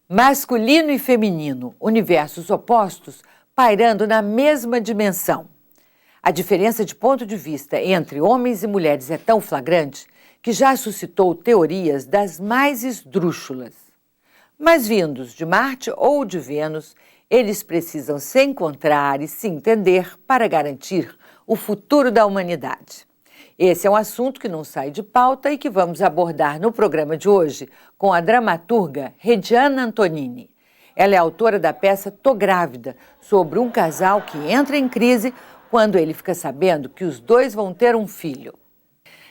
Masculino e feminino, universos opostos pairando na mesma dimensão. A diferença de ponto de vista entre homens e mulheres é tão flagrante que já suscitou teorias das mais esdrúxulas. Mas vindos de Marte ou de Vênus, eles precisam se encontrar e se entender para garantir o futuro da humanidade. Esse é um assunto que não sai de pauta e que vamos abordar no programa de hoje com a dramaturga Rediana Antonini. Ela é autora da peça Tô Grávida, sobre um casal que entra em crise quando ele fica sabendo que os dois vão ter um filho.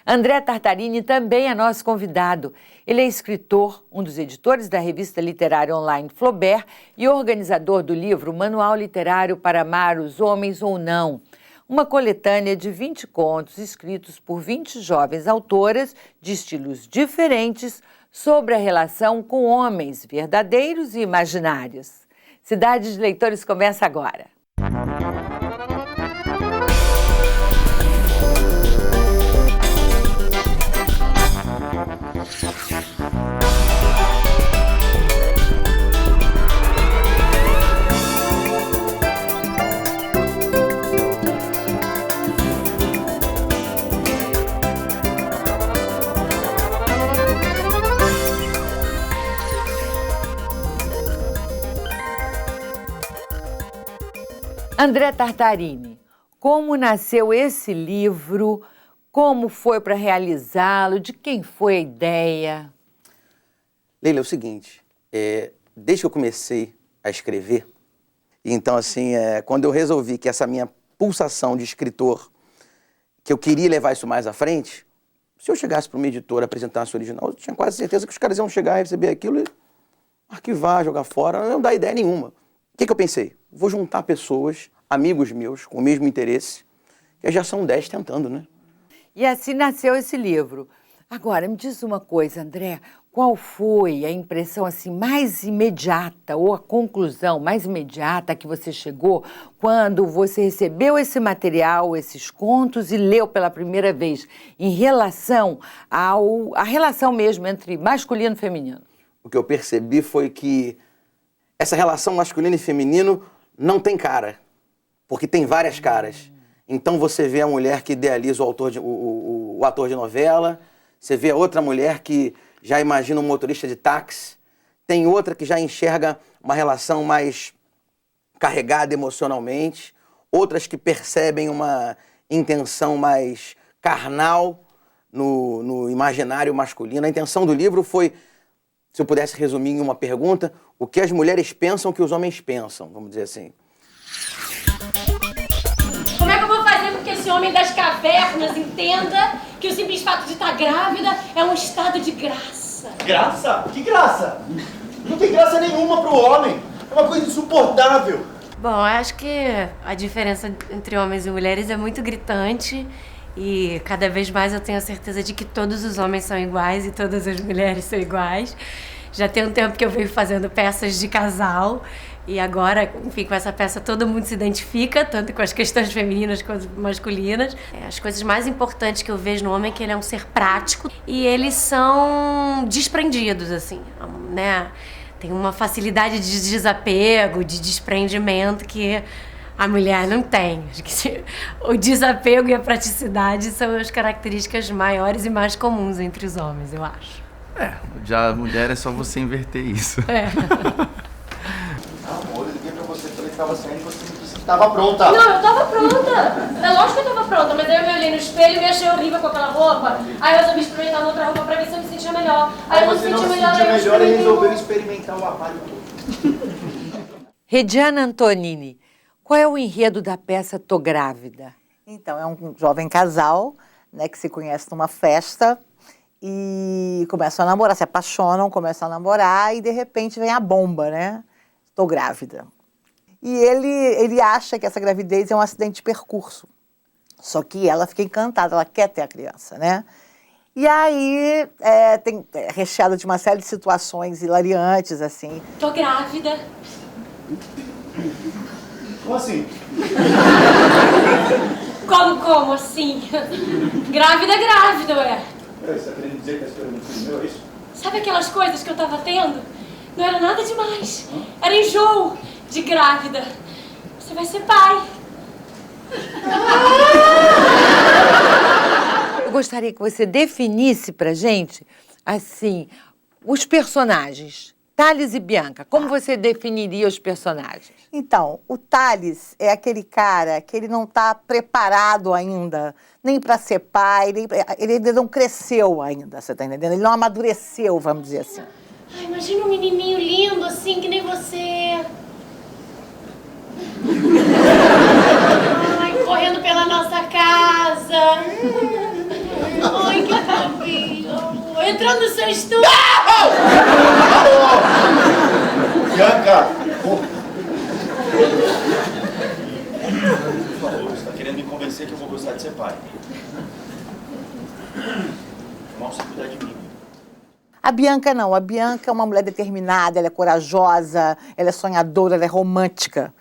André Tartarini também é nosso convidado. Ele é escritor, um dos editores da revista literária online Flaubert e organizador do livro Manual Literário para Amar os Homens ou Não, uma coletânea de 20 contos escritos por 20 jovens autoras de estilos diferentes sobre a relação com homens verdadeiros e imaginários. Cidade de Leitores começa agora. André Tartarini, como nasceu esse livro? Como foi para realizá-lo? De quem foi a ideia? Leila, é o seguinte, desde que eu comecei a escrever, então assim, quando eu resolvi que essa minha pulsação de escritor, que eu queria levar isso mais à frente, se eu chegasse para uma editora apresentasse o original, eu tinha quase certeza que os caras iam chegar, receber aquilo e arquivar, jogar fora, não dá ideia nenhuma. O que eu pensei? Vou juntar pessoas, amigos meus, com o mesmo interesse, que já são 10 tentando, né? E assim nasceu esse livro. Agora, me diz uma coisa, André, qual foi a impressão assim mais imediata ou a conclusão mais imediata que você chegou quando você recebeu esse material, esses contos e leu pela primeira vez em relação à relação mesmo entre masculino e feminino? O que eu percebi foi que essa relação masculino e feminino não tem cara, porque tem várias caras. Então você vê a mulher que idealiza o ator de novela, você vê a outra mulher que já imagina um motorista de táxi, tem outra que já enxerga uma relação mais carregada emocionalmente, outras que percebem uma intenção mais carnal no imaginário masculino. A intenção do livro foi, se eu pudesse resumir em uma pergunta, o que as mulheres pensam que os homens pensam, vamos dizer assim. Como é que eu vou fazer com que esse homem das cavernas entenda que o simples fato de estar grávida é um estado de graça? Graça? Que graça? Não tem graça nenhuma pro homem. É uma coisa insuportável. Bom, eu acho que a diferença entre homens e mulheres é muito gritante e cada vez mais eu tenho a certeza de que todos os homens são iguais e todas as mulheres são iguais. Já tem um tempo que eu venho fazendo peças de casal e agora, enfim, com essa peça todo mundo se identifica, tanto com as questões femininas quanto masculinas. As coisas mais importantes que eu vejo no homem é que ele é um ser prático e eles são desprendidos, assim, né? Tem uma facilidade de desapego, de desprendimento que a mulher não tem. Acho que o desapego e a praticidade são as características maiores e mais comuns entre os homens, eu acho. Já a mulher é só você inverter isso. Amor, eu liguei pra você, falei que tava saindo, você disse que tava pronta. Não, eu tava pronta. É lógico que eu tava pronta, mas aí eu me olhei no espelho e me achei horrível com aquela roupa. Aí eu resolvi experimentar uma outra roupa pra ver se eu me sentia melhor. Aí eu não me senti melhor, e resolveu experimentar o aparelho. Rediana Antonini, qual é o enredo da peça Tô Grávida? Então, é um jovem casal, né, que se conhece numa festa e começam a namorar, se apaixonam, começam a namorar e de repente vem a bomba, né? Tô grávida. E ele acha que essa gravidez é um acidente de percurso. Só que ela fica encantada, ela quer ter a criança, né? E aí é recheado de uma série de situações hilariantes, assim. Tô grávida. Como assim? Como assim? Grávida é grávida, ué. Você tá querendo dizer que a história do filho meu é isso? Sabe aquelas coisas que eu tava tendo? Não era nada demais. Era enjoo de grávida. Você vai ser pai. Eu gostaria que você definisse pra gente, assim, os personagens. Thales e Bianca, como você definiria os personagens? Então, o Thales é aquele cara que ele não está preparado ainda, nem para ser pai, ele ainda não cresceu ainda, você tá entendendo? Ele não amadureceu, vamos dizer assim. Ai, imagina um menininho lindo assim, que nem você. Ai, correndo pela nossa casa. Ai, que fofinho. Entrando no seu estúdio. Bianca! Por favor, você está querendo me convencer que eu vou gostar de ser pai. Mal você cuidar de mim. A Bianca não, a Bianca é uma mulher determinada, ela é corajosa, ela é sonhadora, ela é romântica.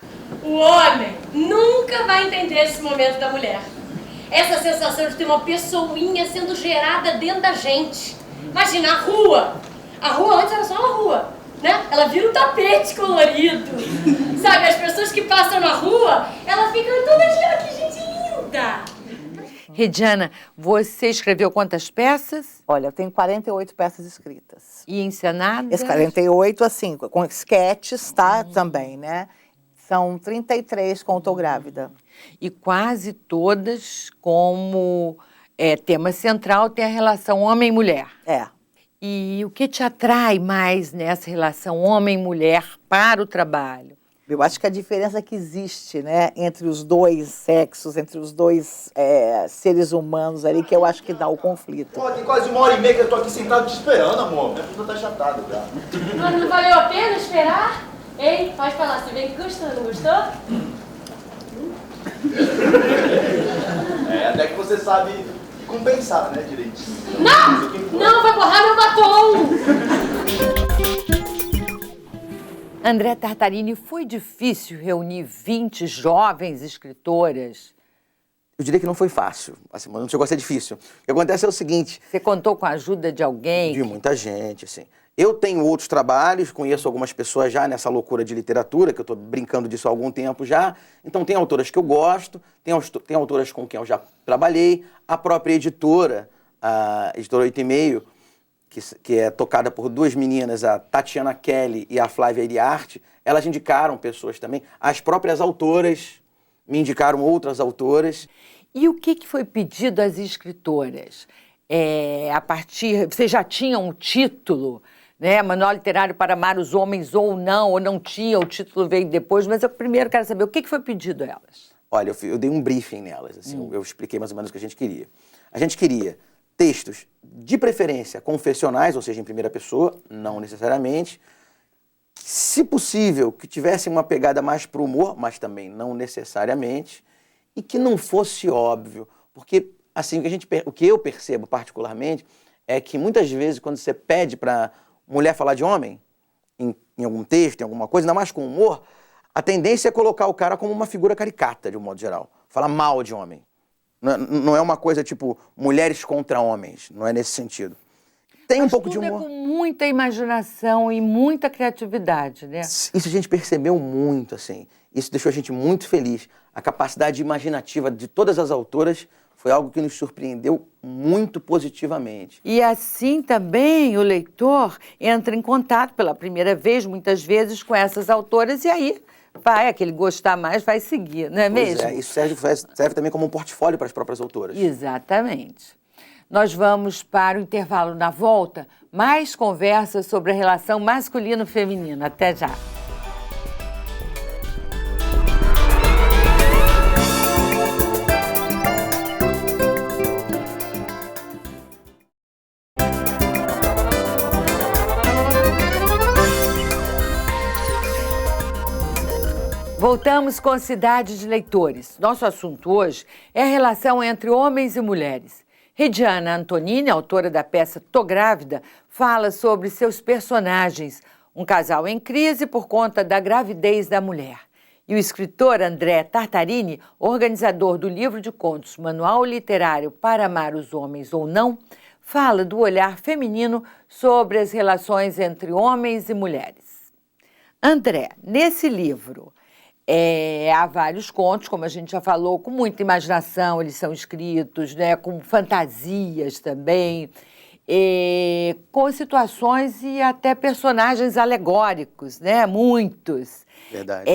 O homem nunca vai entender esse momento da mulher. Essa sensação de ter uma pessoinha sendo gerada dentro da gente. Imagina, a rua. A rua antes era só uma rua, né? Ela vira um tapete colorido. Sabe, as pessoas que passam na rua, elas ficam todas, que gente linda. Regiana, você escreveu quantas peças? Olha, eu tenho 48 peças escritas. E encenadas? Esse 48, assim, com sketches, tá? Também, né? São 33 com Tô Grávida. E quase todas, como tema central, tem a relação homem-mulher. É. E o que te atrai mais nessa relação homem-mulher para o trabalho? Eu acho que a diferença que existe, né, entre os dois sexos, entre os dois seres humanos ali, que eu acho que dá o conflito. Pô, tem quase 1h30 que eu tô aqui sentado te esperando, amor. Minha puta tá chatada já. Mas não valeu a pena esperar? Ei, pode falar, você vem que gostou, não gostou? Até que você sabe compensar, né, direitinho. Não! Não, vai borrar meu batom! André Tartarini, foi difícil reunir 20 jovens escritoras? Eu diria que não foi fácil, assim, mas não chegou a ser difícil. O que acontece é o seguinte... Você contou com a ajuda de alguém? De muita gente, assim. Eu tenho outros trabalhos, conheço algumas pessoas já nessa loucura de literatura, que eu estou brincando disso há algum tempo já. Então tem autoras que eu gosto, tem autoras com quem eu já trabalhei. A própria editora, a editora 8,5, que é tocada por duas meninas, a Tatiana Kelly e a Flávia Iriarte, elas indicaram pessoas também. As próprias autoras me indicaram outras autoras. E o que foi pedido às escritoras? Vocês já tinham um título, né? Manual Literário para Amar os Homens ou não tinha, o título veio depois, mas eu primeiro quero saber o que foi pedido a elas. Olha, eu dei um briefing nelas, assim, eu expliquei mais ou menos o que a gente queria. A gente queria textos, de preferência, confessionais, ou seja, em primeira pessoa, não necessariamente. Se possível, que tivessem uma pegada mais para o humor, mas também não necessariamente, e que não fosse óbvio, porque assim, o que eu percebo particularmente é que muitas vezes quando você pede para mulher falar de homem, em algum texto, em alguma coisa, ainda mais com humor, a tendência é colocar o cara como uma figura caricata, de um modo geral. Falar mal de homem. Não é uma coisa tipo mulheres contra homens, não é nesse sentido. Tem um pouco de humor. Tudo é com muita imaginação e muita criatividade, né? Isso a gente percebeu muito, assim. Isso deixou a gente muito feliz. A capacidade imaginativa de todas as autoras foi algo que nos surpreendeu muito positivamente. E assim também o leitor entra em contato pela primeira vez, muitas vezes, com essas autoras, e aí aquele gostar mais vai seguir, não é mesmo? Pois é, isso serve também como um portfólio para as próprias autoras. Exatamente. Nós vamos para o intervalo. Na volta, mais conversas sobre a relação masculino-feminino. Até já. Voltamos com Cidade de Leitores. Nosso assunto hoje é a relação entre homens e mulheres. Regiana Antonini, autora da peça Tô Grávida, fala sobre seus personagens, um casal em crise por conta da gravidez da mulher. E o escritor André Tartarini, organizador do livro de contos Manual Literário para Amar os Homens ou Não, fala do olhar feminino sobre as relações entre homens e mulheres. André, nesse livro, há vários contos, como a gente já falou, com muita imaginação, eles são escritos, né, com fantasias também, com situações e até personagens alegóricos, né, muitos. Verdade.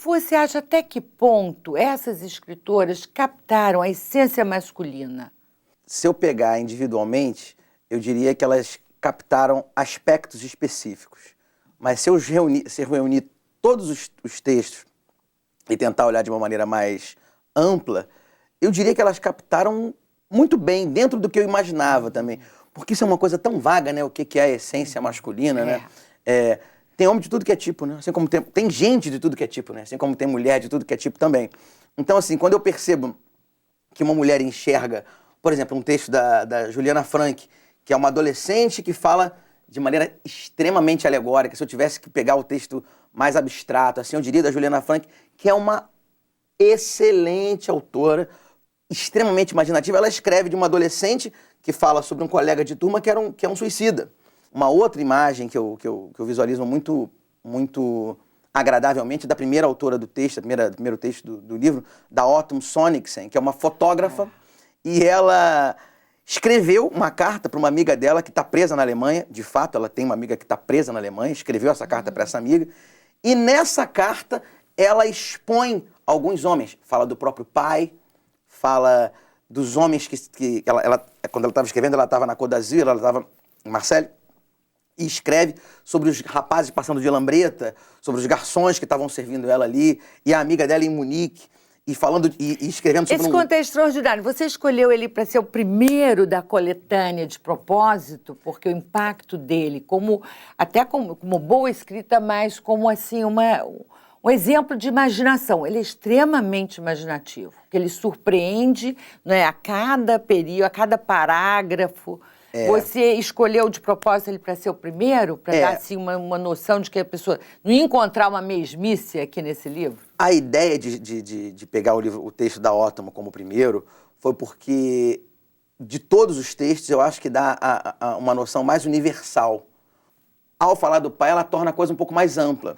Você acha até que ponto essas escritoras captaram a essência masculina? Se eu pegar individualmente, eu diria que elas captaram aspectos específicos. Mas se eu reunir todos os textos e tentar olhar de uma maneira mais ampla, eu diria que elas captaram muito bem, dentro do que eu imaginava também. Porque isso é uma coisa tão vaga, né? O que é a essência masculina, né? Tem homem de tudo que é tipo, né? Assim como tem gente de tudo que é tipo, né? Assim como tem mulher de tudo que é tipo também. Então, assim, quando eu percebo que uma mulher enxerga, por exemplo, um texto da Juliana Frank, que é uma adolescente que fala de maneira extremamente alegórica. Se eu tivesse que pegar o texto mais abstrato, assim, eu diria da Juliana Frank, que é uma excelente autora, extremamente imaginativa. Ela escreve de uma adolescente que fala sobre um colega de turma que é um suicida. Uma outra imagem que eu visualizo muito agradavelmente da primeira autora do texto, primeiro texto do livro, da Autumn Sonicsen, que é uma fotógrafa, e ela escreveu uma carta para uma amiga dela que está presa na Alemanha. De fato, ela tem uma amiga que está presa na Alemanha, escreveu essa carta para essa amiga, e nessa carta ela expõe alguns homens. Fala do próprio pai, fala dos homens que quando ela estava escrevendo, ela estava na Côte d'Azur, ela estava em Marseille, e escreve sobre os rapazes passando de lambreta, sobre os garçons que estavam servindo ela ali, e a amiga dela em Munique, e falando e escrevendo sobre Esse conto é extraordinário. Você escolheu ele para ser o primeiro da coletânea de propósito, porque o impacto dele, até como boa escrita, mas como assim um exemplo de imaginação. Ele é extremamente imaginativo, que ele surpreende, né, a cada período, a cada parágrafo. Você escolheu de propósito ele para ser o primeiro, para dar assim, uma noção de que a pessoa não ia encontrar uma mesmice aqui nesse livro? A ideia de pegar o texto da Autumn como primeiro foi porque, de todos os textos, eu acho que dá uma noção mais universal. Ao falar do pai, ela torna a coisa um pouco mais ampla.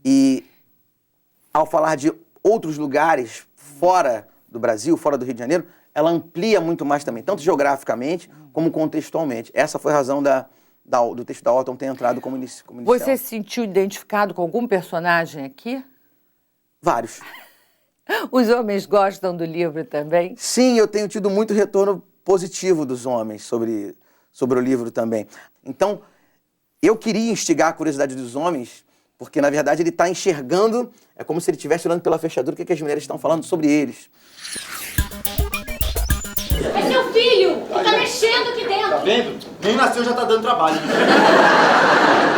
E ao falar de outros lugares fora do Brasil, fora do Rio de Janeiro, ela amplia muito mais também, tanto geograficamente como contextualmente. Essa foi a razão do texto da Autumn ter entrado como inicial. Você se sentiu identificado com algum personagem aqui? Vários. Os homens gostam do livro também? Sim, eu tenho tido muito retorno positivo dos homens sobre o livro também. Então, eu queria instigar a curiosidade dos homens, porque, na verdade, ele está enxergando, é como se ele estivesse olhando pela fechadura o que as mulheres estão falando sobre eles. É seu filho! Tá mexendo aqui dentro! Tá vendo? Nem nasceu, já tá dando trabalho.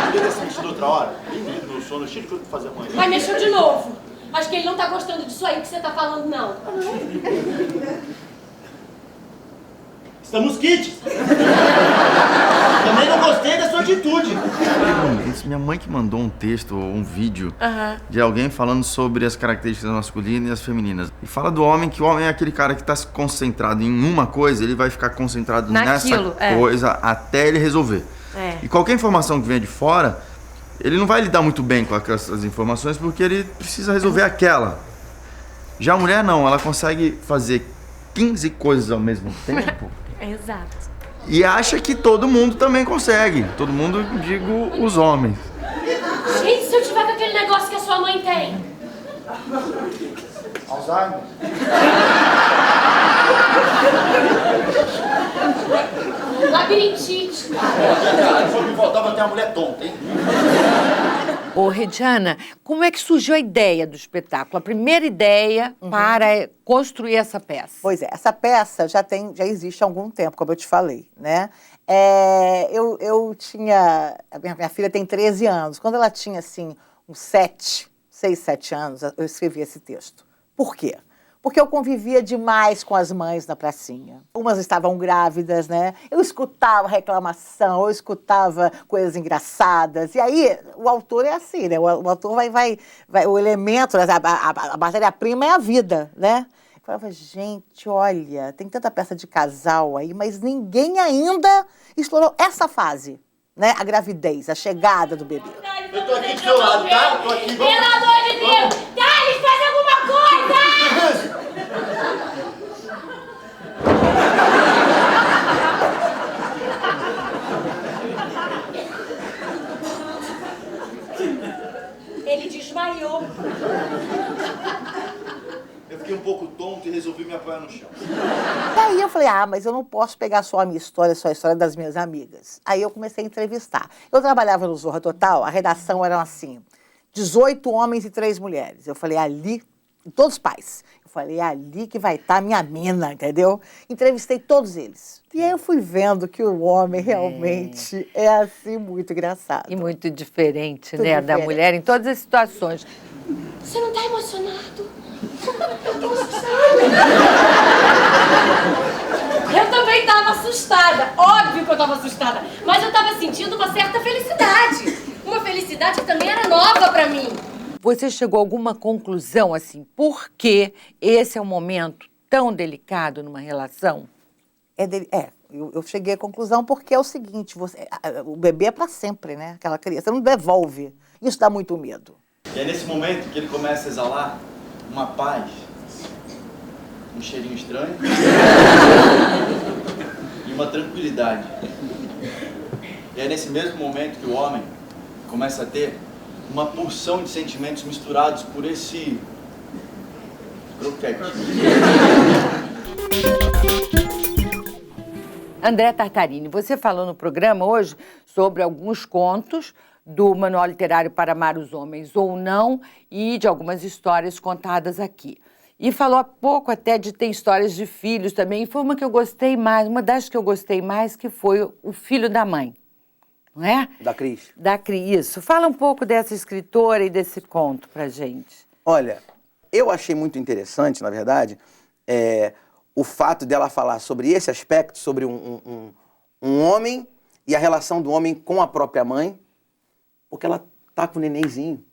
Podia ter se mexido outra hora. No sono, cheio de coisa pra fazer amanhã. Vai mexer de novo. Acho que ele não tá gostando disso aí que você tá falando, não. Estamos kits. Também não gostei da sua atitude. Minha mãe que mandou um texto ou um vídeo de alguém falando sobre as características masculinas e as femininas. E fala do homem, que o homem é aquele cara que está concentrado em uma coisa, ele vai ficar concentrado Naquilo, nessa coisa até ele resolver. E qualquer informação que venha de fora, ele não vai lidar muito bem com essas informações porque ele precisa resolver aquela. Já a mulher não, ela consegue fazer 15 coisas ao mesmo tempo. Exato. E acha que todo mundo também consegue. Todo mundo, digo, os homens. Gente, se eu tiver com aquele negócio que a sua mãe tem? Alzheimer. Labirintite. Só me faltava ter uma mulher tonta, hein? Ô, Regiana, como é que surgiu a ideia do espetáculo? A primeira ideia para construir essa peça? Pois é, essa peça já existe há algum tempo, como eu te falei, né? Eu tinha... A minha filha tem 13 anos. Quando ela tinha, assim, uns 6, 7 anos, eu escrevi esse texto. Por quê? Porque eu convivia demais com as mães na pracinha. Umas estavam grávidas, né? Eu escutava reclamação, eu escutava coisas engraçadas. E aí, o autor é assim, né? O autor vai o elemento, a matéria-prima é a vida, né? Eu falava, gente, olha, tem tanta peça de casal aí, mas ninguém ainda explorou essa fase. né? A gravidez, a chegada do bebê. Eu tô aqui do seu lado, tá? Eu tô aqui, vamos. Pelo amor de Deus! Thales, faz alguma coisa! Ele desmaiou. Eu fiquei um pouco tonto e resolvi me apoiar no chão. Daí eu falei, mas eu não posso pegar só a minha história, só a história das minhas amigas. Aí eu comecei a entrevistar. Eu trabalhava no Zorra Total, a redação era assim, 18 homens e 3 mulheres. Eu falei, ali, todos pais. Eu falei, ali que vai estar a minha mina, entendeu? Entrevistei todos eles. E aí eu fui vendo que o homem realmente é assim, muito engraçado. E muito diferente, Tudo né, da diferente. mulher em todas as situações. Você não tá emocionado? Eu também tava assustada. Óbvio que eu tava assustada. Mas eu tava sentindo uma certa felicidade. Uma felicidade que também era nova pra mim. Você chegou a alguma conclusão, assim, por que esse é um momento tão delicado numa relação? Eu cheguei à conclusão porque é o seguinte, o bebê é para sempre, né? Aquela criança, você não devolve. Isso dá muito medo. E é nesse momento que ele começa a exalar uma paz, um cheirinho estranho e uma tranquilidade. E é nesse mesmo momento que o homem começa a ter uma porção de sentimentos misturados por esse croquete. André Tartarini, você falou no programa hoje sobre alguns contos do Manual Literário para Amar os Homens ou Não e de algumas histórias contadas aqui. E falou há pouco até de ter histórias de filhos também. E foi uma que eu gostei mais, uma das que eu gostei mais, que foi O Filho da Mãe. Não é? Da Cris. Da Cris. Isso. Fala um pouco dessa escritora e desse conto pra gente. Olha, eu achei muito interessante, na verdade, o fato dela falar sobre esse aspecto, sobre um homem e a relação do homem com a própria mãe, porque ela tá com o nenenzinho.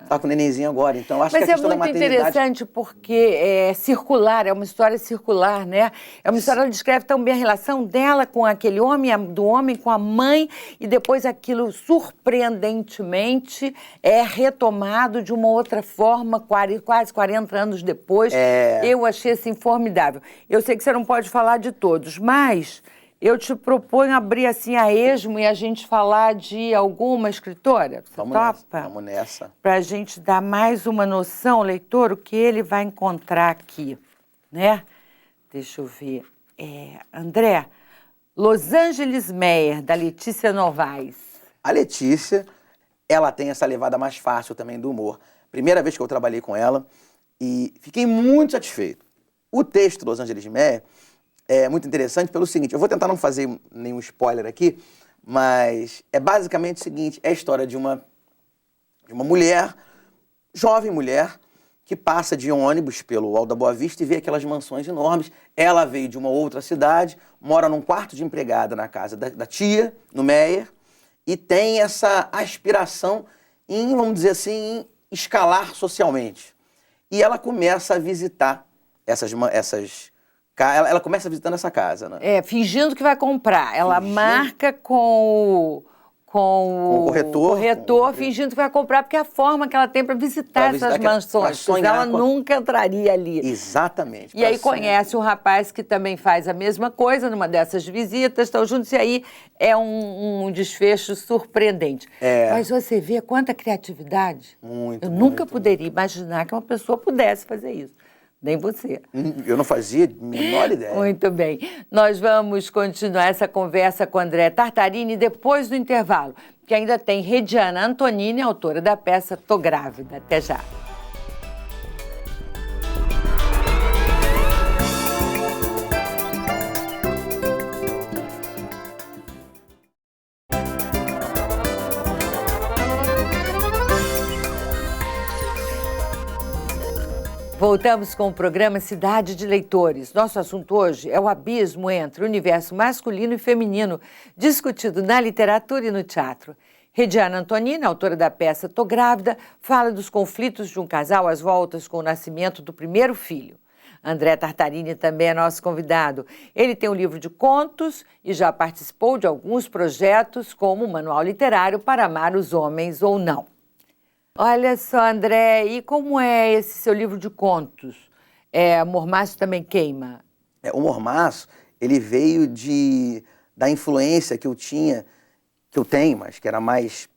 Tá com o nenenzinho agora, então acho que a questão da maternidade... Mas é muito interessante porque é circular, é uma história circular, né? É uma história que descreve tão bem a relação dela com aquele homem, do homem com a mãe, e depois aquilo, surpreendentemente, é retomado de uma outra forma, quase 40 anos depois. Eu achei, assim, formidável. Eu sei que você não pode falar de todos, mas... eu te proponho abrir assim a esmo e a gente falar de alguma escritora. Você topa? Vamos nessa. Para a gente dar mais uma noção, leitor, o que ele vai encontrar aqui, né? Deixa eu ver. André, Los Angeles Meyer, da Letícia Novaes. A Letícia, ela tem essa levada mais fácil também do humor. Primeira vez que eu trabalhei com ela e fiquei muito satisfeito. O texto Los Angeles Meyer é muito interessante pelo seguinte, eu vou tentar não fazer nenhum spoiler aqui, mas é basicamente o seguinte, é a história de uma mulher, jovem mulher, que passa de ônibus pelo Alto da Boa Vista e vê aquelas mansões enormes. Ela veio de uma outra cidade, mora num quarto de empregada na casa da tia, no Meyer, e tem essa aspiração em, vamos dizer assim, em escalar socialmente. E ela começa a visitar ela começa visitando essa casa, né? Fingindo que vai comprar. Ela marca com o corretor, fingindo que vai comprar, porque é a forma que ela tem para visitar essas mansões. Porque ela nunca entraria ali. Exatamente. E aí conhece um rapaz que também faz a mesma coisa numa dessas visitas, estão juntos, e aí é um desfecho surpreendente. Mas você vê quanta criatividade. Eu nunca poderia imaginar que uma pessoa pudesse fazer isso. Nem você. Eu não fazia a menor ideia. Muito bem. Nós vamos continuar essa conversa com André Tartarini depois do intervalo, que ainda tem Rediana Antonini, autora da peça Tô Grávida. Até já. Voltamos com o programa Cidade de Leitores. Nosso assunto hoje é o abismo entre o universo masculino e feminino, discutido na literatura e no teatro. Rediana Antonini, autora da peça Tô Grávida, fala dos conflitos de um casal às voltas com o nascimento do primeiro filho. André Tartarini também é nosso convidado. Ele tem um livro de contos e já participou de alguns projetos, como o Manual Literário para Amar os Homens ou Não. Olha só, André, e como é esse seu livro de contos? Mormaço Também Queima. O Mormaço, ele veio da influência que eu tenho, mas que era mais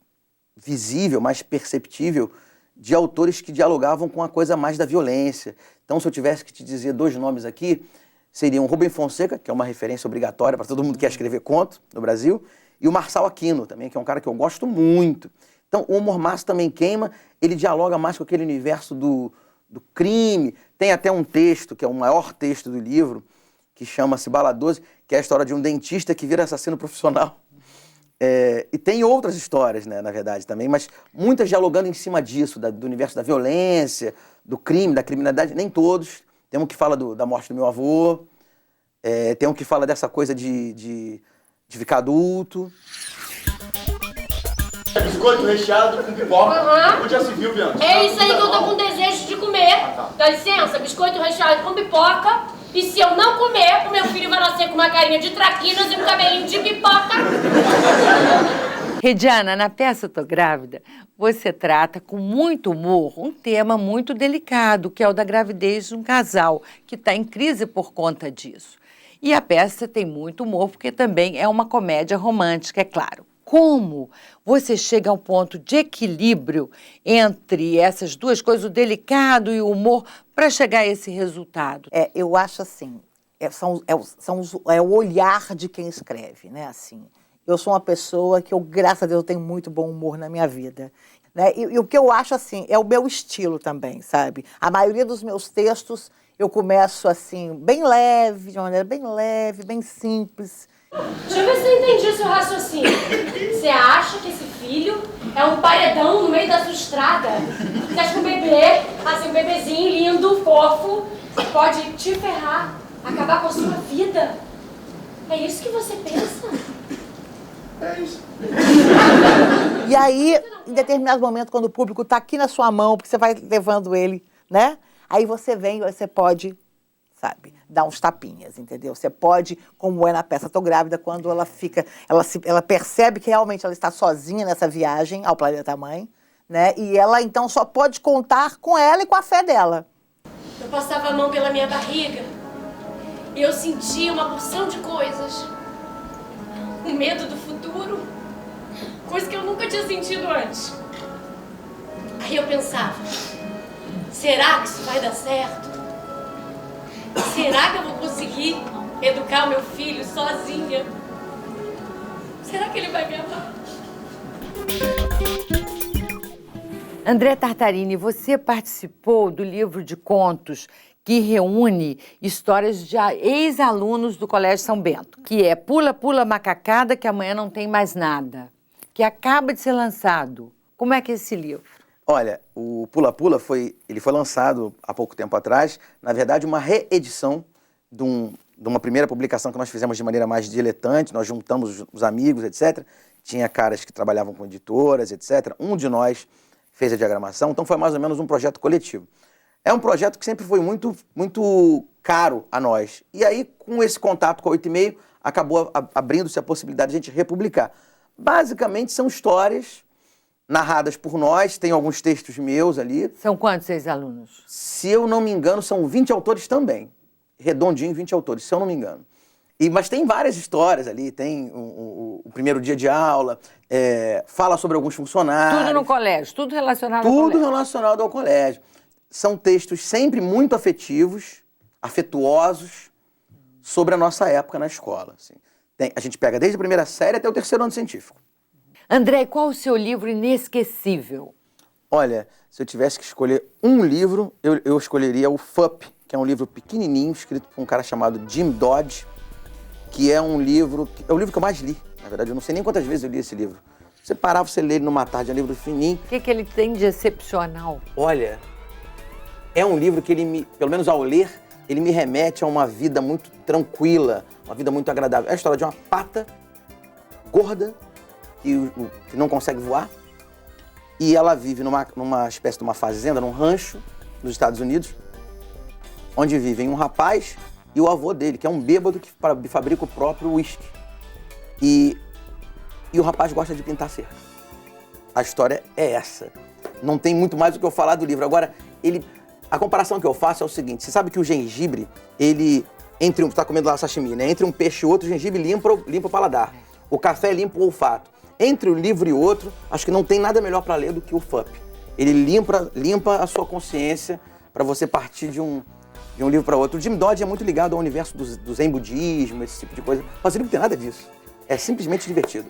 visível, mais perceptível, de autores que dialogavam com a coisa mais da violência. Então, se eu tivesse que te dizer 2 nomes aqui, seriam o Rubem Fonseca, que é uma referência obrigatória para todo mundo que quer escrever conto no Brasil, e o Marçal Aquino também, que é um cara que eu gosto muito. Então, o Mormaço Também Queima, ele dialoga mais com aquele universo do crime. Tem até um texto, que é o maior texto do livro, que chama-se Bala 12, que é a história de um dentista que vira assassino profissional. E tem outras histórias, né, na verdade, também, mas muitas dialogando em cima disso, do universo da violência, do crime, da criminalidade. Nem todos. Tem um que fala da morte do meu avô, tem um que fala dessa coisa de ficar adulto. Biscoito recheado com pipoca. Onde já se viu, Bianca? É isso aí que eu tô com desejo de comer. Dá licença, biscoito recheado com pipoca. E se eu não comer, o meu filho vai nascer com uma carinha de traquinas e um cabelinho de pipoca. Rediana, na peça Tô Grávida, você trata com muito humor um tema muito delicado, que é o da gravidez de um casal, que está em crise por conta disso. E a peça tem muito humor, porque também é uma comédia romântica, é claro. Como você chega ao ponto de equilíbrio entre essas duas coisas, o delicado e o humor, para chegar a esse resultado? Eu acho assim, é o olhar de quem escreve, né? Assim, eu sou uma pessoa que, graças a Deus, eu tenho muito bom humor na minha vida. Né? E o que eu acho, assim, é o meu estilo também, sabe? A maioria dos meus textos, eu começo, assim, bem leve, de uma maneira bem leve, bem simples. Deixa eu ver se eu entendi seu raciocínio. Você acha que esse filho é um paredão no meio da sua estrada? Você acha que um bebê, assim, um bebezinho lindo, fofo, pode te ferrar, acabar com a sua vida? É isso que você pensa? É isso. E aí, em determinados momentos, quando o público está aqui na sua mão, porque você vai levando ele, né? Aí você vem, você pode, sabe, dar uns tapinhas, entendeu? Você pode, como é na peça Tô Grávida, quando ela percebe que realmente ela está sozinha nessa viagem ao planeta mãe, né? E ela, então, só pode contar com ela e com a fé dela. Eu passava a mão pela minha barriga e eu sentia uma porção de coisas. O medo do futuro, coisa que eu nunca tinha sentido antes. Aí eu pensava, será que isso vai dar certo? Será que eu vou conseguir educar o meu filho sozinha? Será que ele vai me amar? André Tartarini, você participou do livro de contos que reúne histórias de ex-alunos do Colégio São Bento, que é Pula, Pula, Macacada, que amanhã não tem mais nada, que acaba de ser lançado. Como é que é esse livro? Olha, o Pula Pula ele foi lançado há pouco tempo atrás, na verdade uma reedição de uma primeira publicação que nós fizemos de maneira mais diletante, nós juntamos os amigos, etc. Tinha caras que trabalhavam com editoras, etc. Um de nós fez a diagramação, então foi mais ou menos um projeto coletivo. É um projeto que sempre foi muito, muito caro a nós. E aí, com esse contato com a 8,5, acabou abrindo-se a possibilidade de a gente republicar. Basicamente, são histórias narradas por nós, tem alguns textos meus ali. São quantos ex-alunos? Se eu não me engano, são 20 autores também. Redondinho, 20 autores, se eu não me engano. Mas tem várias histórias ali, tem o primeiro dia de aula, fala sobre alguns funcionários. Tudo no colégio, tudo relacionado ao colégio. Tudo relacionado ao colégio. São textos sempre muito afetuosos, sobre a nossa época na escola. Assim. A gente pega desde a primeira série até o 3º ano científico. André, qual o seu livro inesquecível? Olha, se eu tivesse que escolher um livro, eu escolheria o FUP, que é um livro pequenininho, escrito por um cara chamado Jim Dodge, que é um livro que eu mais li. Na verdade, eu não sei nem quantas vezes eu li esse livro. Você parar, você lê ele numa tarde, é um livro fininho. O que ele tem de excepcional? Olha, é um livro que pelo menos ao ler, ele me remete a uma vida muito tranquila, uma vida muito agradável. É a história de uma pata gorda que não consegue voar e ela vive numa espécie de uma fazenda, num rancho nos Estados Unidos onde vivem um rapaz e o avô dele, que é um bêbado que fabrica o próprio uísque. E o rapaz gosta de pintar cerca. A história é essa. Não tem muito mais o que eu falar do livro. Agora, a comparação que eu faço é o seguinte, você sabe que o gengibre, você está comendo lá sashimi, né? Entre um peixe e outro, o gengibre limpa o paladar. O café limpa o olfato. Entre um livro e outro, acho que não tem nada melhor para ler do que o FUP. Ele limpa a sua consciência para você partir de um livro para outro. O Jim Dodge é muito ligado ao universo do Zen budismo, esse tipo de coisa. Mas ele não tem nada disso. É simplesmente divertido.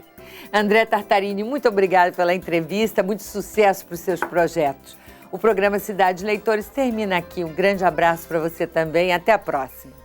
André Tartarini, muito obrigada pela entrevista, muito sucesso para os seus projetos. O programa Cidade Leitores termina aqui. Um grande abraço para você também. Até a próxima.